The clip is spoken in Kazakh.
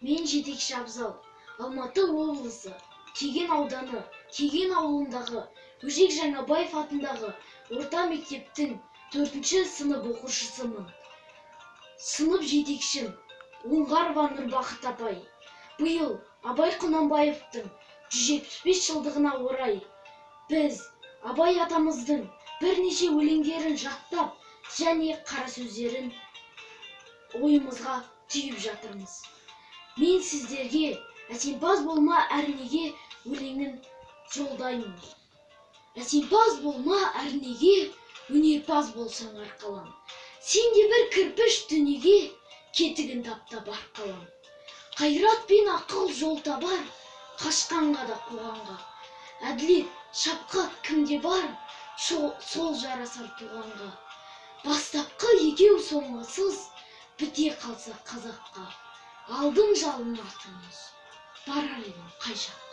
Мен жетекші Абзал, Алматы облысы, Кеген ауданы, Кеген ауылындағы Өжек Жаңабаев атындағы орта мектептің 4-ші сынып оқушысымын. Сынып жетекшім Оңғарова Нұрбақыт апай. Биыл Абай Құнанбаевтың 175 жылдығына орай біз Абай атамыздың бірнеше өлеңдерін жаттап және қара сөздерін ойымызға түйіп жатырмыз. Мен сіздерге әсемпаз болма әрнеге өлеңін жолдаймын. Әсемпаз болма әрнеге, өнерпаз болсаң арқалан. Сен де бір кірпіш дүниеге, кетігін таптап арқалан. Қайрат пен ақыл жол табар, қашқанға да қуғанға. Әділет, шапқат кімде бар, сол жарасар туғанға. Бастапқы екеу соңғысыз, біте қалса қазаққа. Алдың жалын артыңыз, барар едім қай жаққа.